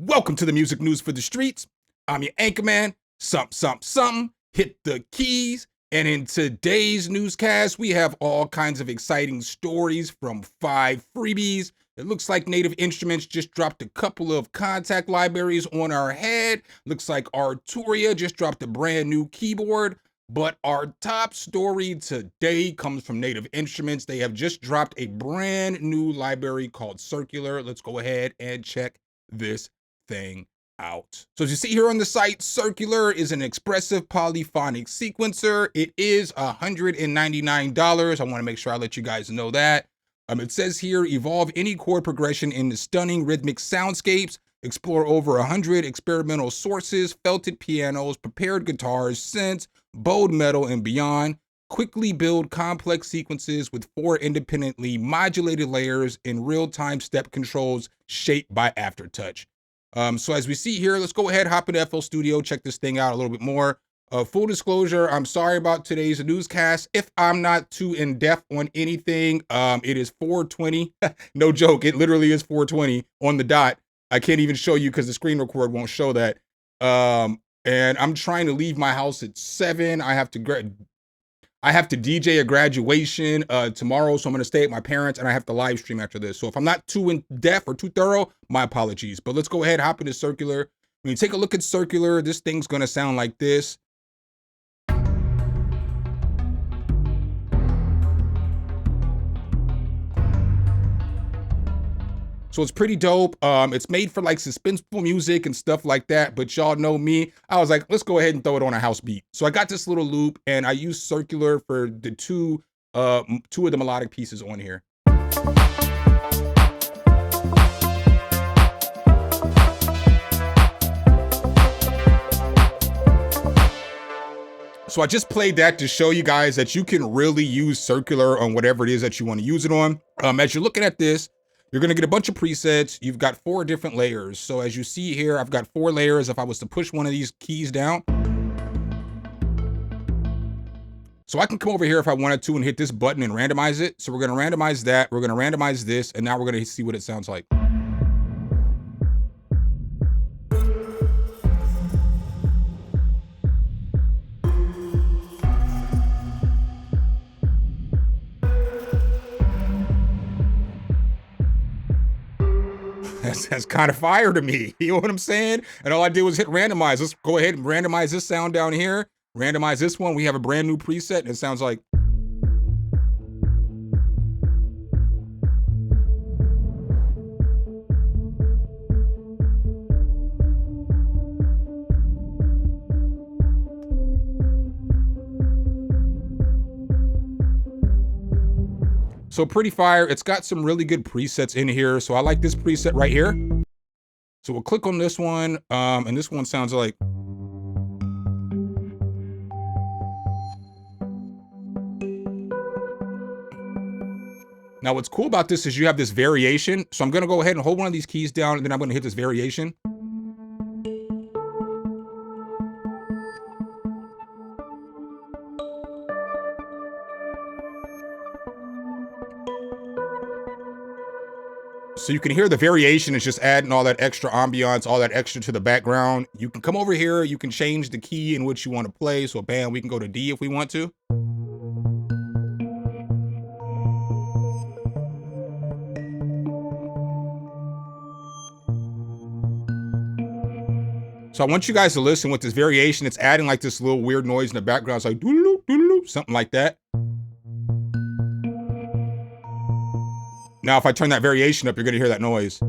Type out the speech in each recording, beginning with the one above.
Welcome to the music news for the streets. I'm your anchorman, Something. Hit the keys. And in today's newscast, we have all kinds of exciting stories from 5 freebies. It looks like Native Instruments just dropped a couple of contact libraries on our head. Looks like Arturia just dropped a brand new keyboard. But our top story today comes from Native Instruments. They have just dropped a brand new library called Circular. Let's go ahead and check this thing out. So as you see here on the site, Circular is an expressive polyphonic sequencer. It is $199. I want to make sure I let you guys know that. It says here, evolve any chord progression into stunning rhythmic soundscapes, explore over 100 experimental sources, felted pianos, prepared guitars, synths, bowed metal, and beyond. Quickly build complex sequences with 4 independently modulated layers and real-time step controls shaped by aftertouch. So as we see here, let's go ahead, hop into FL Studio, check this thing out a little bit more. Full disclosure, I'm sorry about today's newscast. If I'm not too in-depth on anything, it is 4:20. No joke, it literally is 4:20 on the dot. I can't even show you because the screen record won't show that. And I'm trying to leave my house at 7. I have to DJ a graduation tomorrow, so I'm going to stay at my parents, and I have to live stream after this. So if I'm not too in-depth or too thorough, my apologies. But let's go ahead, hop into Circular. When you take a look at Circular, this thing's going to sound like this. So it's pretty dope. It's made for like suspenseful music and stuff like that. But y'all know me. I was like, let's go ahead and throw it on a house beat. So I got this little loop, and I used Circular for the two of the melodic pieces on here. So I just played that to show you guys that you can really use Circular on whatever it is that you want to use it on. As you're looking at this, you're going to get a bunch of presets. You've got 4 different layers. So as you see here, I've got 4 layers. If I was to push one of these keys down, so I can come over here if I wanted to and hit this button and randomize it. So we're going to randomize that. We're going to randomize this. And now we're going to see what it sounds like. That's kind of fire to me. You know what I'm saying? And all I did was hit randomize. Let's go ahead and randomize this sound down here. Randomize this one. We have a brand new preset, and it sounds like. So pretty fire. It's got some really good presets in here. So I like this preset right here. So we'll click on this one. And this one sounds like. Now what's cool about this is you have this variation. So I'm going to go ahead and hold one of these keys down, and then I'm going to hit this variation. So you can hear the variation is just adding all that extra ambiance, all that extra to the background. You can come over here, you can change the key in which you want to play. So bam, we can go to D if we want to. So I want you guys to listen with this variation. It's adding like this little weird noise in the background. It's like doo-doo, doo-doo, something like that. Now, if I turn that variation up, you're going to hear that noise.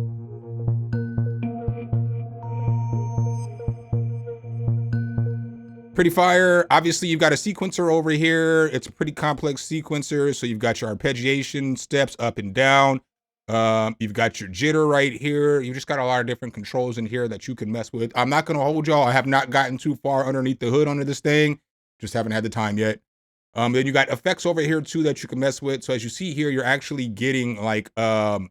Pretty fire. Obviously, you've got a sequencer over here. It's a pretty complex sequencer. So you've got your arpeggiation steps up and down. You've got your jitter right here. You just got a lot of different controls in here that you can mess with. I'm not going to hold y'all. I have not gotten too far underneath the hood under this thing. Just haven't had the time yet. Then you got effects over here too that you can mess with. So as you see here, you're actually getting like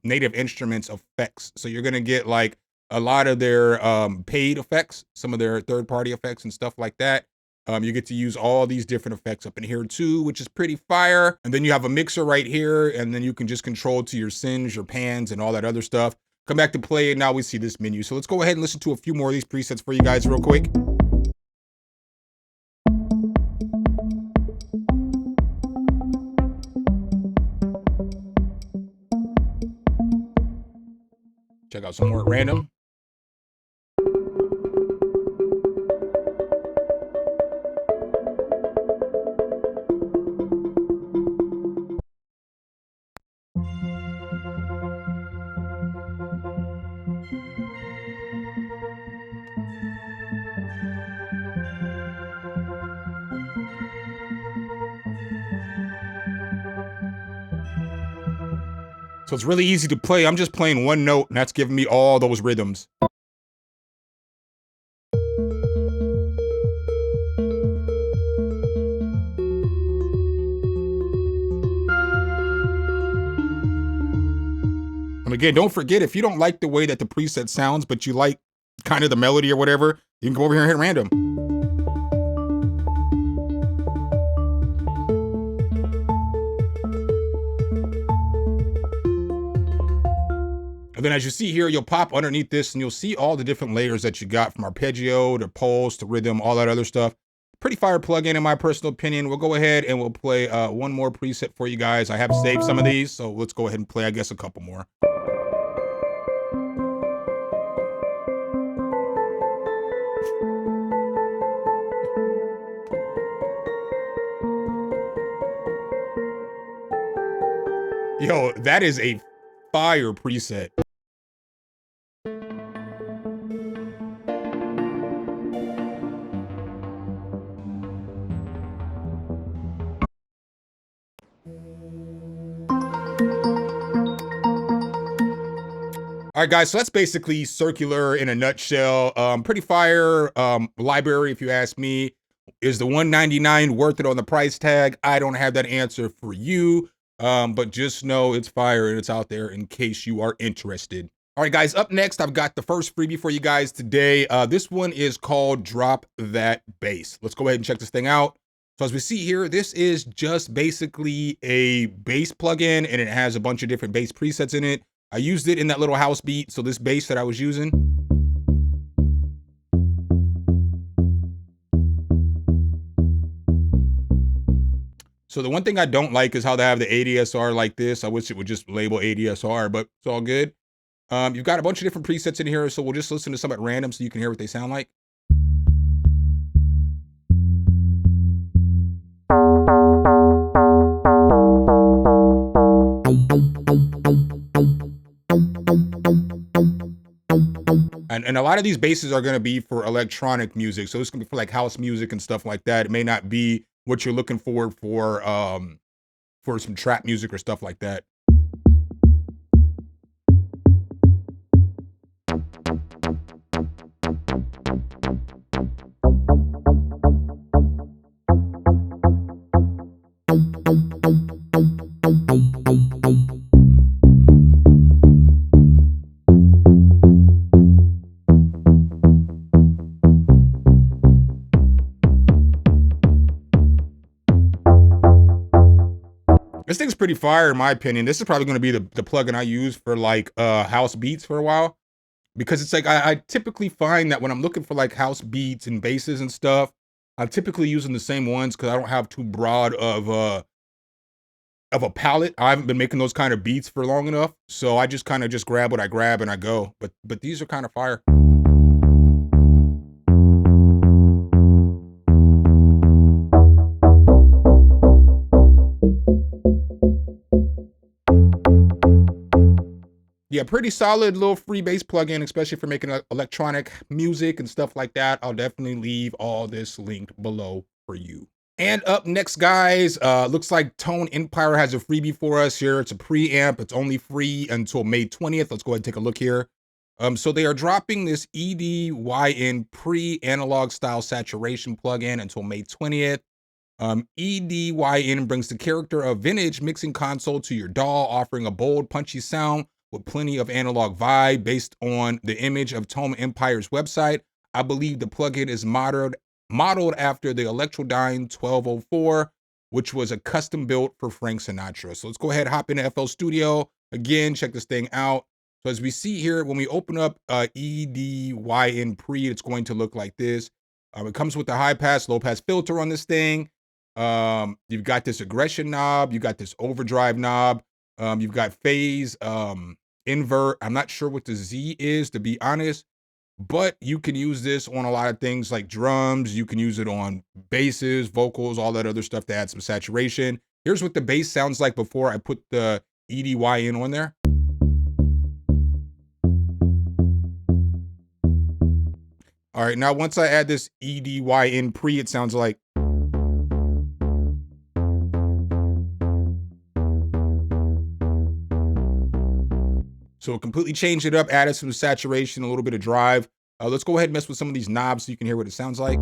Native Instruments effects. So you're gonna get like a lot of their paid effects, some of their third-party effects and stuff like that. You get to use all these different effects up in here too, which is pretty fire. And then you have a mixer right here, and then you can just control to your sends, your pans, and all that other stuff. Come back to play, and now we see this menu. So let's go ahead and listen to a few more of these presets for you guys real quick. Check out some more at random. So it's really easy to play. I'm just playing one note, and that's giving me all those rhythms. And again, don't forget, if you don't like the way that the preset sounds, but you like kind of the melody or whatever, you can go over here and hit random. And then as you see here, you'll pop underneath this and you'll see all the different layers that you got, from arpeggio to pulse to rhythm, all that other stuff. Pretty fire plugin in my personal opinion. We'll go ahead and we'll play one more preset for you guys. I have saved some of these, so let's go ahead and play, I guess, a couple more. Yo, that is a fire preset. All right, guys, so that's basically Circular in a nutshell. Pretty fire library, if you ask me. Is the $199 worth it on the price tag? I don't have that answer for you, but just know it's fire and it's out there in case you are interested. All right, guys, up next, I've got the first freebie for you guys today. This one is called Drop That Bass. Let's go ahead and check this thing out. So as we see here, this is just basically a bass plugin, and it has a bunch of different bass presets in it. I used it in that little house beat, so this bass that I was using. So the one thing I don't like is how they have the ADSR like this. I wish it would just label ADSR, but it's all good. You've got a bunch of different presets in here, so we'll just listen to some at random so you can hear what they sound like. And a lot of these basses are going to be for electronic music. So it's going to be for like house music and stuff like that. It may not be what you're looking for some trap music or stuff like that. This thing's pretty fire in my opinion. This is probably going to be the plugin I use for like house beats for a while, because it's like I typically find that when I'm looking for like house beats and basses and stuff, I'm typically using the same ones because I don't have too broad of a palette. I haven't been making those kind of beats for long enough, so I just kind of just grab what I grab and I go. But these are kind of fire. Yeah, pretty solid little free bass plugin, especially for making electronic music and stuff like that. I'll definitely leave all this linked below for you. And up next, guys, looks like Tone Empire has a freebie for us here. It's a preamp. It's only free until May 20th. Let's go ahead and take a look here. So they are dropping this EDYN pre-analog style saturation plugin until May 20th. EDYN brings the character of vintage mixing console to your DAW, offering a bold, punchy sound with plenty of analog vibe based on the image of Tone Empire's website. I believe the plugin is modeled after the Electrodyne 1204, which was a custom built for Frank Sinatra. So let's go ahead and hop into FL Studio. Again, check this thing out. So as we see here, when we open up EDYN Pre, it's going to look like this. It comes with the high pass, low pass filter on this thing. You've got this aggression knob, you got this overdrive knob, you've got phase invert. I'm not sure what the Z is, to be honest, but you can use this on a lot of things like drums. You can use it on basses, vocals, all that other stuff to add some saturation. Here's what the bass sounds like before I put the EDYN on there. All right, now once I add this EDYN Pre, it sounds like. So it completely changed it up, added some saturation, a little bit of drive. Let's go ahead and mess with some of these knobs so you can hear what it sounds like.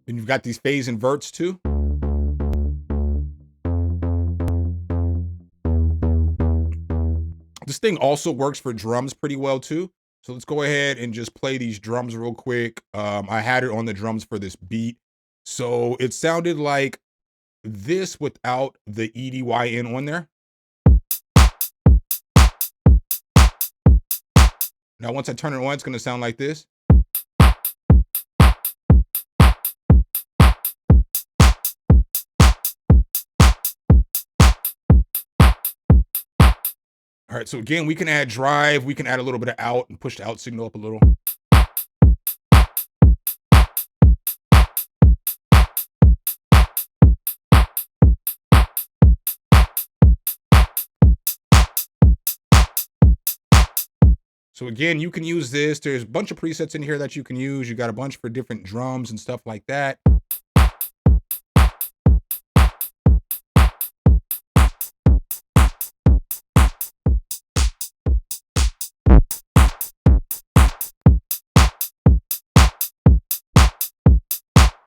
And you've got these phase inverts too. This thing also works for drums pretty well too. So let's go ahead and just play these drums real quick. I had it on the drums for this beat. So it sounded like this without the EDYN on there. Now, once I turn it on, it's gonna sound like this. All right, so again, we can add drive, we can add a little bit of out and push the out signal up a little. So again, you can use this. There's a bunch of presets in here that you can use. You got a bunch for different drums and stuff like that.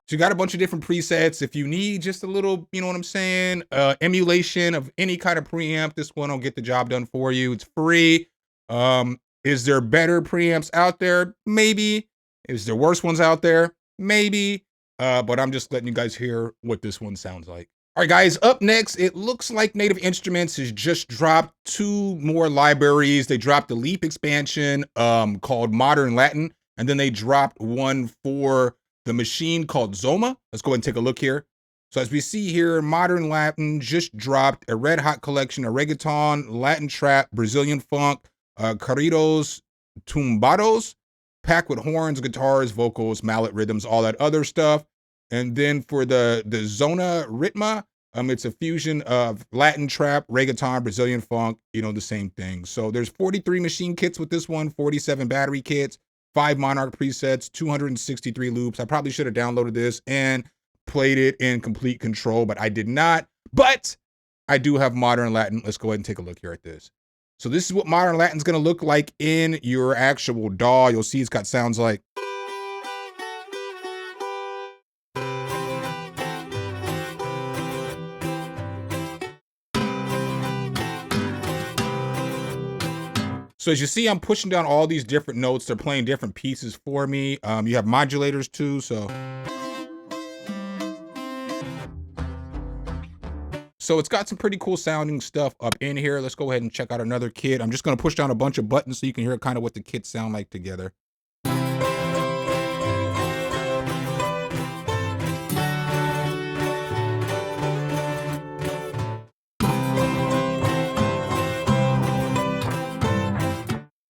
So you got a bunch of different presets. If you need just a little, you know what I'm saying, emulation of any kind of preamp, this one will get the job done for you. It's free. Is there better preamps out there? Maybe. Is there worse ones out there? Maybe. But I'm just letting you guys hear what this one sounds like. All right, guys, up next, it looks like Native Instruments has just dropped 2 more libraries. They dropped a Leap expansion called Modern Latin, and then they dropped one for the machine called Zoma. Let's go ahead and take a look here. So as we see here, Modern Latin just dropped a red hot collection of reggaeton, Latin trap, Brazilian funk, corridos, tumbados, packed with horns, guitars, vocals, mallet rhythms, all that other stuff. And then for the Zona Ritma, it's a fusion of Latin trap, reggaeton, Brazilian funk, you know, the same thing. So there's 43 machine kits with this one, 47 battery kits, 5 Monarch presets, 263 loops. I probably should have downloaded this and played it in complete control, but I did not. But I do have Modern Latin. Let's go ahead and take a look here at this. So this is what Modern Latin's gonna look like in your actual DAW. You'll see it's got sounds like. So as you see, I'm pushing down all these different notes. They're playing different pieces for me. You have modulators too, so. So it's got some pretty cool sounding stuff up in here. Let's go ahead and check out another kit. I'm just gonna push down a bunch of buttons so you can hear kind of what the kits sound like together.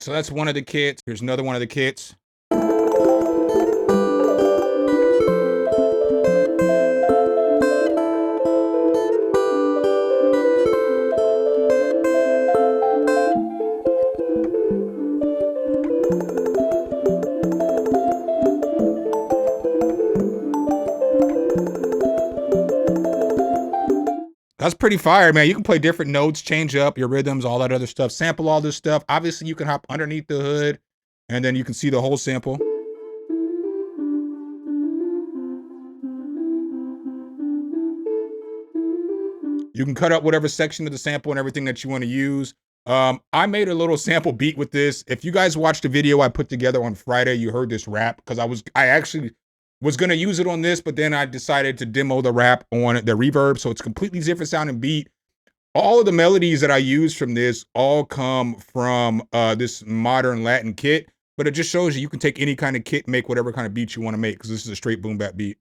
So that's one of the kits. Here's another one of the kits. That's pretty fire, man. You can play different notes, change up your rhythms, all that other stuff, sample all this stuff. Obviously, you can hop underneath the hood, and then you can see the whole sample. You can cut out whatever section of the sample and everything that you want to use. I made a little sample beat with this. If you guys watched the video I put together on Friday, you heard this rap because I actually was gonna use it on this, but then I decided to demo the rap on the reverb, so it's completely different sounding beat. All of the melodies that I use from this all come from this modern Latin kit, but it just shows you can take any kind of kit and make whatever kind of beat you want to make because this is a straight boom bap beat.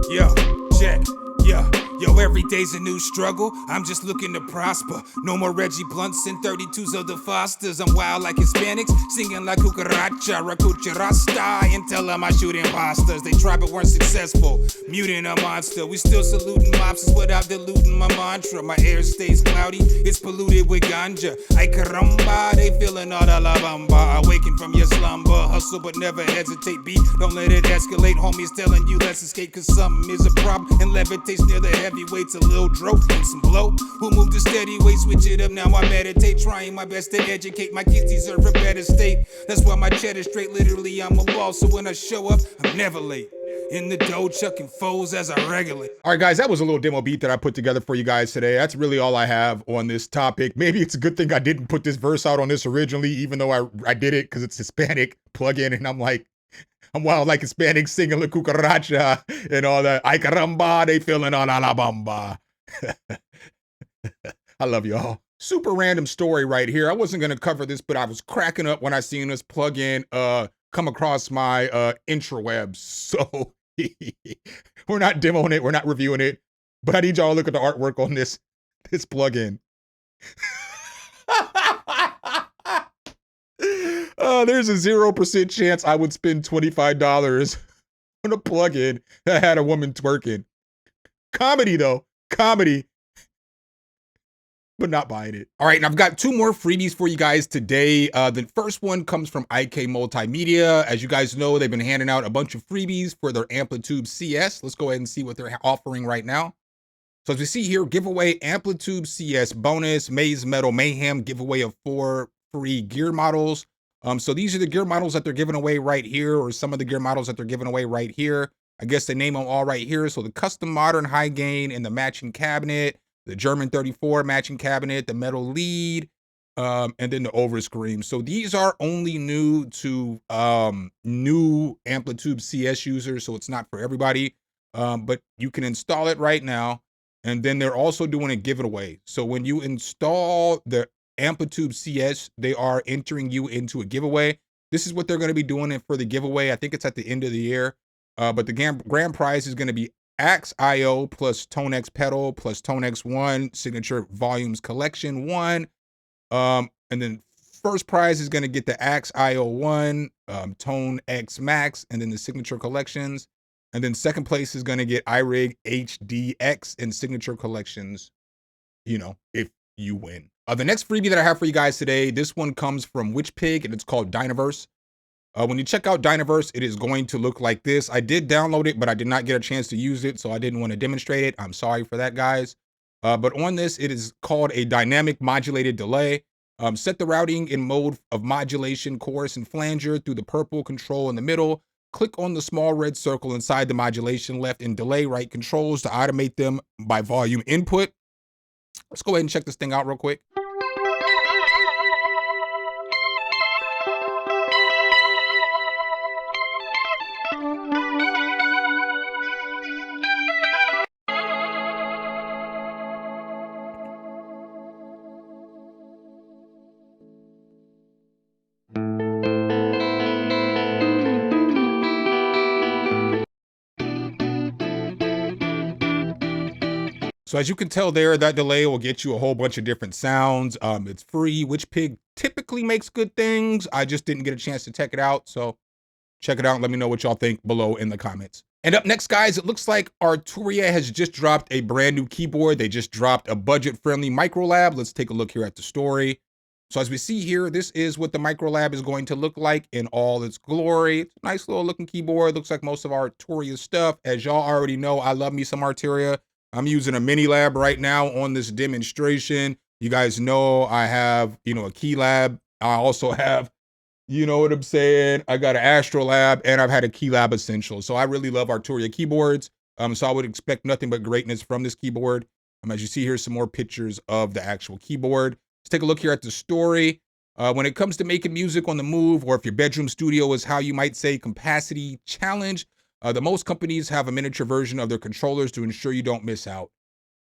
Yo, check. Yo, every day's a new struggle. I'm just looking to prosper. No more Reggie Blunts and 32s of the Fosters. I'm wild like Hispanics, singing like Cucaracha, Racucha Rasta, and tell them I shoot imposters. They tried but weren't successful. Muting a monster. We still saluting mobsters without diluting my mantra. My air stays cloudy, it's polluted with ganja. Ay caramba, they feeling all the la bamba. Awaken from your slumber, hustle but never hesitate. Beat, don't let it escalate. Homies telling you let's escape cause something is a problem. And levitates near the heavyweights, a little dro and some blow. Who moved to steady weight, switch it up, now I meditate. Trying my best to educate, my kids deserve a better state. That's why my cheddar's straight, literally I'm a boss. So when I show up, I'm never late. In the dough, chucking foes as I regulate. All right, guys, that was a little demo beat that I put together for you guys today. That's really all I have on this topic. Maybe it's a good thing I didn't put this verse out on this originally, even though I did it because it's Hispanic plug-in, and I'm wild like Hispanic singing La Cucaracha and all that. Ay caramba, they feeling on la bamba. I love y'all. Super random story right here. I wasn't gonna cover this, but I was cracking up when I seen this plugin come across my intrawebs. So we're not demoing it, we're not reviewing it, but I need y'all to look at the artwork on this plugin. There's a 0% chance I would spend $25 on a plugin that had a woman twerking. Comedy though, comedy, but not buying it. All right, and I've got two more freebies for you guys today. The first one comes from IK Multimedia. As you guys know, they've been handing out a bunch of freebies for their Amplitude CS. Let's go ahead and see what they're offering right now. So as we see here, giveaway Amplitude CS bonus, Maze Metal Mayhem, giveaway of 4 free gear models. So these are the gear models that they're giving away right here, or some of the gear models that they're giving away right here. I guess they name them all right here. So the custom modern high gain and the matching cabinet, the German 34 matching cabinet, the metal lead, and then the overscreen. So these are only new to new Amplitude CS users, so it's not for everybody, but you can install it right now. And then they're also doing a giveaway. So when you install the Amplitude CS, they are entering you into a giveaway. This is what they're going to be doing for the giveaway. I think it's at the end of the year. But the grand prize is going to be Axe IO plus Tone X pedal plus Tone X1 signature volumes collection 1. And then first prize is going to get the Axe IO 1, Tone X Max, and then the signature collections. And then second place is going to get iRig HDX and signature collections, you know, if you win. The next freebie that I have for you guys today, this one comes from WitchPig, and it's called Dynaverse. When you check out Dynaverse, it is going to look like this. I did download it, but I did not get a chance to use it, so I didn't want to demonstrate it. I'm sorry for that, guys. But on this, it is called a dynamic modulated delay. Set the routing in mode of modulation, chorus, and flanger through the purple control in the middle. Click on the small red circle inside the modulation left and delay right controls to automate them by volume input. Let's go ahead and check this thing out real quick. So as you can tell there, that delay will get you a whole bunch of different sounds. It's free. WitchPig typically makes good things. I just didn't get a chance to check it out. So check it out and let me know what y'all think below in the comments. And up next, guys, it looks like Arturia has just dropped a brand new keyboard. They just dropped a budget-friendly Microlab. Let's take a look here at the story. So as we see here, this is what the Microlab is going to look like in all its glory. It's a nice little looking keyboard. Looks like most of our Arturia stuff. As y'all already know, I love me some Arturia. I'm using a mini lab right now on this demonstration. You guys know I have, a key lab. I also have, you know what I'm saying? I got an Astro Lab and I've had a Key Lab Essential. So I really love Arturia keyboards. So I would expect nothing but greatness from this keyboard. As you see here, some more pictures of the actual keyboard. Let's take a look here at the story. When it comes to making music on the move, or if your bedroom studio is how you might say capacity challenge, the most companies have a miniature version of their controllers to ensure you don't miss out.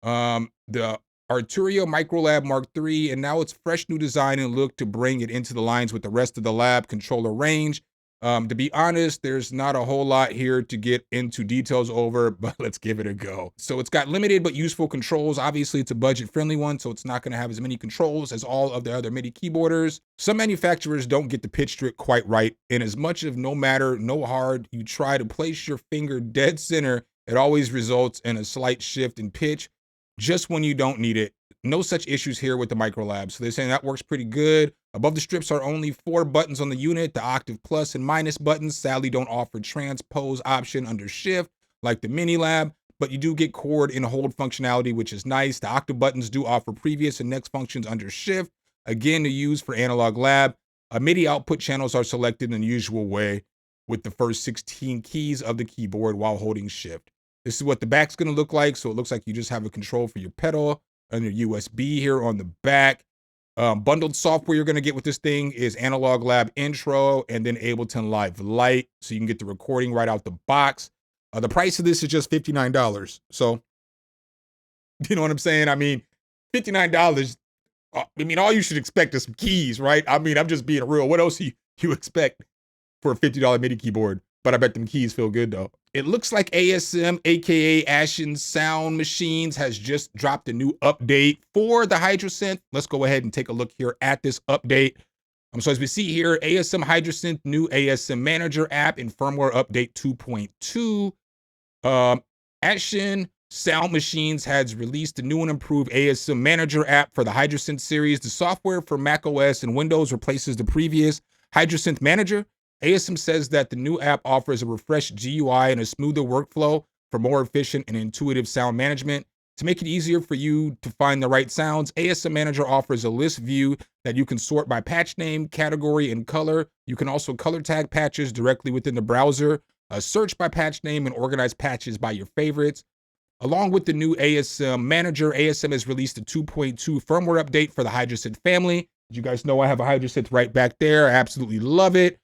The Arturia Microlab Mark III, and now it's fresh new design and look to bring it into the lines with the rest of the lab controller range. To be honest, there's not a whole lot here to get into details over, but let's give it a go. So it's got limited but useful controls. Obviously, it's a budget-friendly one, so it's not going to have as many controls as all of the other MIDI keyboarders. Some manufacturers don't get the pitch trick quite right, and as much of no matter, no hard, you try to place your finger dead center, it always results in a slight shift in pitch just when you don't need it. No such issues here with the Microlab. So they're saying that works pretty good. Above the strips are only 4 buttons on the unit. The octave plus and minus buttons sadly don't offer transpose option under shift like the Mini Lab, but you do get chord and hold functionality, which is nice. The octave buttons do offer previous and next functions under shift, again to use for analog lab. MIDI output channels are selected in the usual way with the first 16 keys of the keyboard while holding shift. This is what the back's going to look like. So it looks like you just have a control for your pedal and your USB here on the back. Bundled software you're going to get with this thing is Analog Lab Intro and then Ableton Live Lite. So you can get the recording right out the box. The price of this is just $59. So, you know what I'm saying? I mean, $59. All you should expect is some keys, right? I'm just being real. What else you expect for a $50 MIDI keyboard? But I bet them keys feel good though. It looks like ASM, aka Ashen Sound Machines, has just dropped a new update for the Hydrasynth. Let's go ahead and take a look here at this update. So as we see here, ASM Hydrasynth, new ASM Manager app in firmware update 2.2. Ashen Sound Machines has released a new and improved ASM Manager app for the Hydrasynth series. The software for macOS and Windows replaces the previous Hydrasynth Manager. ASM says that the new app offers a refreshed GUI and a smoother workflow for more efficient and intuitive sound management. To make it easier for you to find the right sounds, ASM Manager offers a list view that you can sort by patch name, category, and color. You can also color tag patches directly within the browser, search by patch name, and organize patches by your favorites. Along with the new ASM Manager, ASM has released a 2.2 firmware update for the Hydrasynth family. As you guys know, I have a Hydrasynth right back there. I absolutely love it.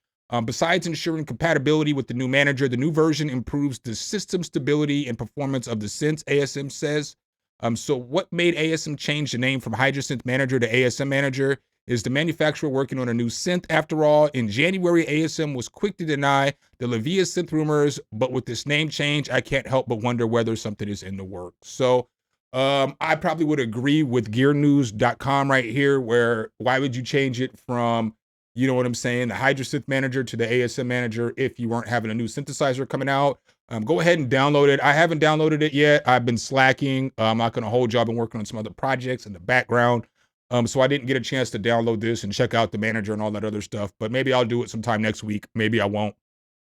Besides ensuring compatibility with the new manager, the new version improves the system stability and performance of the synths, ASM says. So what made ASM change the name from Hydrasynth Manager to ASM Manager is the manufacturer working on a new synth. After all, in January, ASM was quick to deny the Levia synth rumors, but with this name change, I can't help but wonder whether something is in the works. So I probably would agree with gearnews.com right here, where why would you change it from, you know what I'm saying, the Hydrasynth Manager to the ASM Manager if you weren't having a new synthesizer coming out? Go ahead and download it. I haven't downloaded it yet. I've been slacking. I'm not going to hold you. I've been working on some other projects in the background. So I didn't get a chance to download this and check out the manager and all that other stuff. But maybe I'll do it sometime next week. Maybe I won't.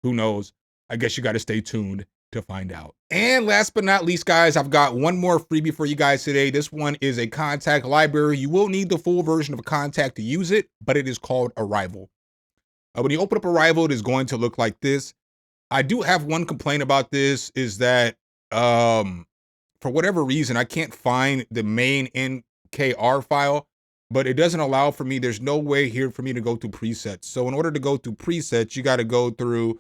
Who knows? I guess you got to stay tuned to find out. And last but not least, guys, I've got one more freebie for you guys today. This one is a Kontakt library. You will need the full version of a Kontakt to use it, but it is called Arrival. When you open up Arrival, it is going to look like this. I do have one complaint about this, is that for whatever reason, I can't find the main NKR file, but it doesn't allow for me. There's no way here for me to go through presets. So in order to go through presets, you got to go through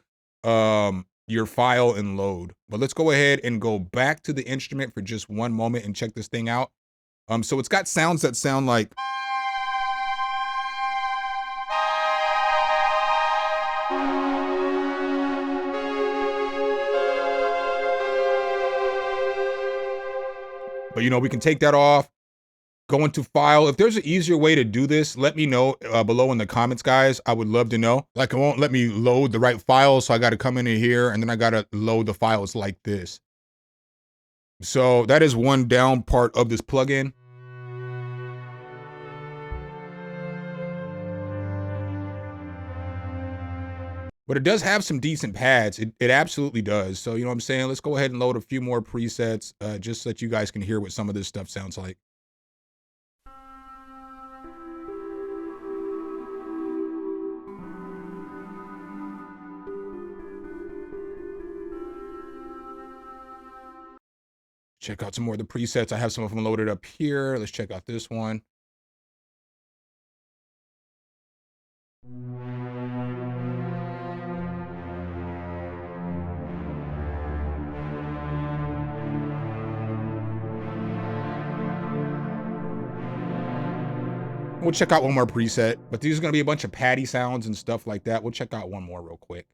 your file and load. But let's go ahead and go back to the instrument for just one moment and check this thing out. So it's got sounds that sound like, but we can take that off, go into file. If there's an easier way to do this, let me know below in the comments, guys. I would love to know. Like, it won't let me load the right file, so I got to come in here and then I got to load the files like this. So that is one down part of this plugin. but it does have some decent pads. It absolutely does. So, you know what I'm saying? Let's go ahead and load a few more presets just so that you guys can hear what some of this stuff sounds like. Check out some more of the presets. I have some of them loaded up here. Let's check out this one. We'll check out one more preset, but these are going to be a bunch of patty sounds and stuff like that. We'll check out one more real quick.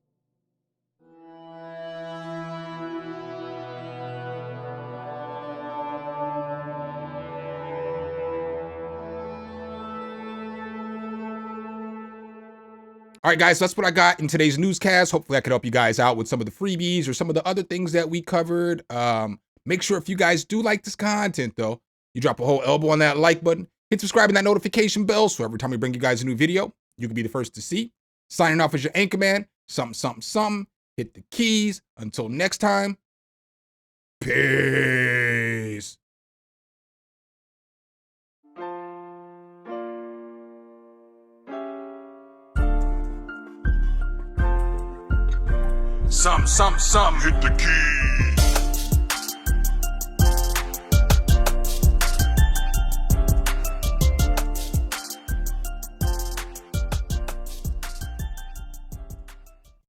All right, guys, that's what I got in today's newscast. Hopefully I could help you guys out with some of the freebies or some of the other things that we covered. Make sure if you guys do like this content, though, you drop a whole elbow on that like button, hit subscribe and that notification bell so every time we bring you guys a new video, you can be the first to see. Signing off as your anchor man, SumnSumnSumn. Hit the keys. Until next time, peace. SumnSumnSumn, hit the keys.